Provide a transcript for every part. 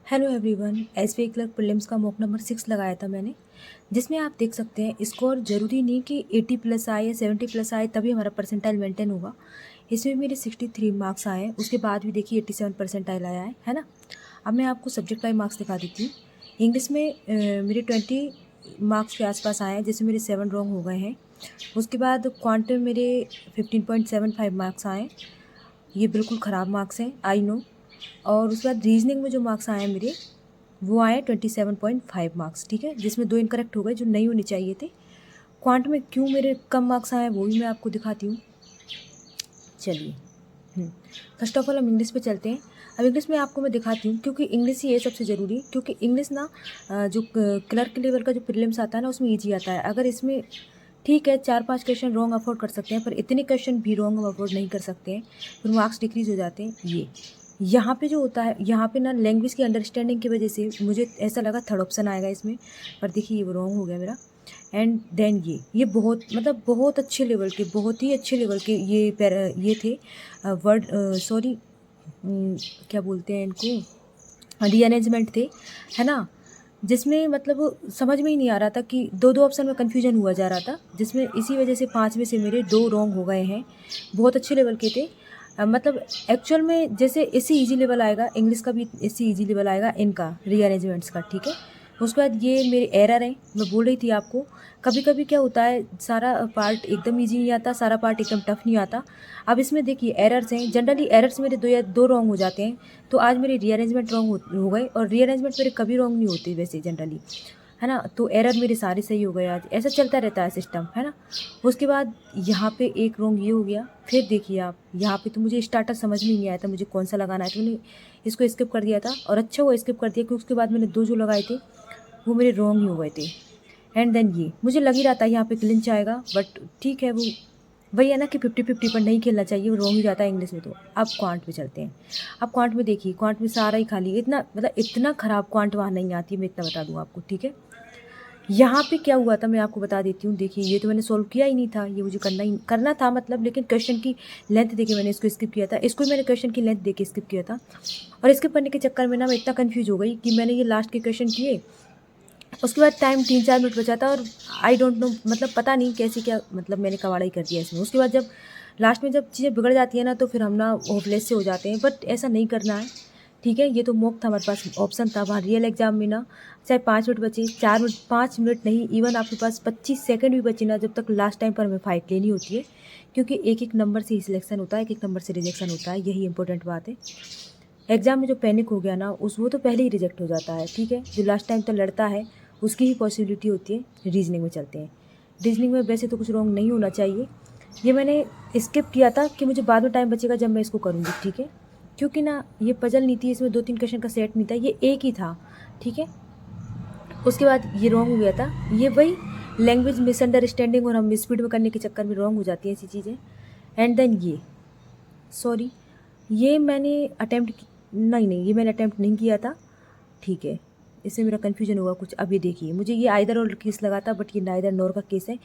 Hello everyone, SBI clerk prelims का mock number 6 लगाया था मैंने, जिसमें आप देख सकते हैं स्कोर ज़रूरी नहीं कि 80 प्लस आए या 70 प्लस आए तभी हमारा परसेंटाइल मेंटेन होगा। इसमें मेरे 63 मार्क्स आए हैं, उसके बाद भी देखिए 87 परसेंटाइल आया है ना। अब मैं आपको सब्जेक्ट वाइज मार्क्स दिखा देती हूँ। इंग्लिश में मेरे 20 मार्क्स के आसपास आए हैं, जिसमें मेरे 7 रॉन्ग हो गए हैं। उसके बाद क्वांट में मेरे 15.75 मार्क्स आए, ये बिल्कुल ख़राब मार्क्स हैं, आई नो। और उसके बाद रीजनिंग में जो मार्क्स आए हैं मेरे, वो आए 27.5 मार्क्स, ठीक है, जिसमें 2 इनकरेक्ट हो गए जो नहीं होने चाहिए थे। क्वांट में क्यों मेरे कम मार्क्स आए वो भी मैं आपको दिखाती हूँ। चलिए, फर्स्ट ऑफ ऑल हम इंग्लिश पे चलते हैं। अब इंग्लिश में आपको मैं दिखाती हूँ, क्योंकि इंग्लिश ही है सबसे ज़रूरी, क्योंकि इंग्लिश ना जो क्लर्क लेवल का जो प्रीलिम्स आता है ना, उसमें ईजी आता है। अगर इसमें ठीक है 4-5 क्वेश्चन रॉन्ग अफोर्ड कर सकते हैं, पर इतने क्वेश्चन भी रॉन्ग हम अफोर्ड नहीं कर सकते हैं, फिर मार्क्स डिक्रीज हो जाते हैं। ये यहाँ पे जो होता है, यहाँ पे ना लैंग्वेज की अंडरस्टैंडिंग की वजह से मुझे ऐसा लगा थर्ड ऑप्शन आएगा इसमें, पर देखिए ये रॉन्ग हो गया मेरा। एंड देन ये बहुत मतलब बहुत अच्छे लेवल के, बहुत ही अच्छे लेवल के ये थे वर्ड, सॉरी, क्या बोलते हैं इनको, रीअरेंजमेंट थे, है ना। जिसमें मतलब समझ में ही नहीं आ रहा था कि दो दो ऑप्शन में कन्फ्यूजन हुआ जा रहा था, जिसमें इसी वजह से 5 में से मेरे 2 रॉन्ग हो गए हैं। बहुत अच्छे लेवल के थे। मतलब एक्चुअल में जैसे इसी इजी लेवल आएगा, इंग्लिश का भी इसी इजी लेवल आएगा इनका, रीअरेंजमेंट्स का, ठीक है। उसके बाद ये मेरे एरर हैं, मैं बोल रही थी आपको। कभी कभी क्या होता है, सारा पार्ट एकदम इजी नहीं आता, सारा पार्ट एकदम टफ नहीं आता। अब इसमें देखिए एरर्स हैं, जनरली एरर्स मेरे 2 या 2 रॉन्ग हो जाते हैं। तो आज मेरे रीअरेंजमेंट रॉन्ग हो गए, और रीअरेंजमेंट मेरे कभी रॉन्ग नहीं होते वैसे जनरली, है ना। तो एरर मेरे सारे सही हो गए आज, ऐसा चलता रहता है सिस्टम, है ना। उसके बाद यहाँ पे एक रॉन्ग ये हो गया। फिर देखिए आप यहाँ पे, तो मुझे स्टार्टर समझ में नहीं आया था मुझे कौन सा लगाना है, तो मैंने इसको स्किप कर दिया था, और अच्छा वो स्किप कर दिया, क्योंकि उसके बाद मैंने 2 जो लगाए थे वो मेरे रॉन्ग ही हो गए थे। एंड देन ये मुझे लग ही रहा था यहाँ पे क्लिंच आएगा, बट ठीक है, वो वही है ना कि 50-50 पर नहीं खेलना चाहिए, वो रॉन्ग ही जाता है इंग्लिश में। तो अब क्वांट पे चलते हैं। अब क्वांट में देखिए, क्वांट में सारा ही खाली, इतना मतलब इतना ख़राब क्वांट वहाँ नहीं आती है, मैं इतना बता दूँ आपको, ठीक है। यहाँ पे क्या हुआ था मैं आपको बता देती हूँ। देखिए ये तो मैंने सॉल्व किया ही नहीं था, ये मुझे करना था मतलब, लेकिन क्वेश्चन की लेंथ देके मैंने इसको स्किप किया था, इसको मैंने क्वेश्चन की लेंथ देके स्किप किया था। और स्किप करने के चक्कर में ना मैं इतना कन्फ्यूज हो गई कि मैंने ये लास्ट के क्वेश्चन किए। उसके बाद टाइम 3-4 मिनट बचा था, और आई डोंट नो मतलब पता नहीं कैसे क्या, मतलब मैंने कबाड़ा ही कर दिया इसमें। उसके बाद जब लास्ट में जब चीज़ें बिगड़ जाती है ना, तो फिर हम ना होपलेस से हो जाते हैं, बट ऐसा नहीं करना है, ठीक है। ये तो मॉक था, हमारे पास ऑप्शन था। वहाँ रियल एग्जाम में ना चाहे 5 मिनट बचे, 4 मिनट, 5 मिनट नहीं, इवन आपके पास 25 सेकंड भी बचे ना, जब तक लास्ट टाइम पर हमें फाइट लेनी होती है, क्योंकि एक एक नंबर से ही सिलेक्शन होता है, एक एक नंबर से रिजेक्शन होता है, यही इंपॉर्टेंट बात है। एग्ज़ाम में जो पैनिक हो गया ना, वो तो पहले ही रिजेक्ट हो जाता है, ठीक है। जो लास्ट टाइम तक लड़ता है उसकी ही पॉसिबिलिटी होती है। रीजनिंग में चलते हैं। रीजनिंग में वैसे तो कुछ रॉन्ग नहीं होना चाहिए, ये मैंने स्किप किया था कि मुझे बाद में टाइम बचेगा जब मैं इसको करूँगी, ठीक है। क्योंकि ना ये पजल नहीं थी, इसमें 2-3 क्वेश्चन का सेट नहीं था, ये एक ही था, ठीक है। उसके बाद ये रॉन्ग हो गया था, ये वही लैंग्वेज मिसअंडरस्टैंडिंग और हम स्पीड में करने के चक्कर में रॉन्ग हो जाती हैं ऐसी चीज़ें। एंड देन ये, सॉरी, ये मैंने अटैम्प्ट नहीं, ये मैंने अटैम्प्ट नहीं किया था, ठीक है। इससे मेरा कन्फ्यूजन हुआ कुछ। अब ये देखिए, मुझे ये आइदर और केस लगा था, बट ये नाइदर नॉर का केस है।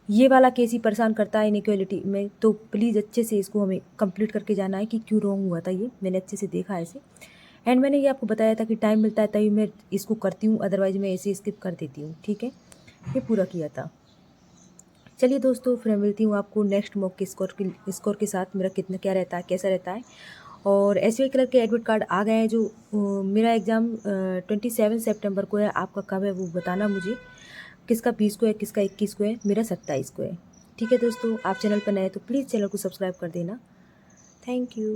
ये वाला केस ही परेशान करता है इनइक्वालिटी में, तो प्लीज़ अच्छे से इसको हमें कंप्लीट करके जाना है कि क्यों रॉन्ग हुआ था। ये मैंने अच्छे से देखा है इसे, एंड मैंने ये आपको बताया था कि टाइम मिलता है तभी मैं इसको करती हूँ, अदरवाइज़ मैं ऐसे स्किप कर देती हूँ, ठीक है। ये पूरा किया था। चलिए दोस्तों, फिर मैं मिलती हूँ आपको नेक्स्ट मॉक के स्कोर के साथ, मेरा कितना क्या रहता है, कैसा रहता है। और एसबीआई क्लर्क के एडमिट कार्ड आ गए हैं, जो मेरा एग्ज़ाम 27 सितंबर को है। आपका कब है वो बताना मुझे, किसका 20 को है, किसका 21 को है, मेरा 27 को है, ठीक है। दोस्तों, आप चैनल पर नए हैं तो प्लीज़ चैनल को सब्सक्राइब कर देना। Thank you.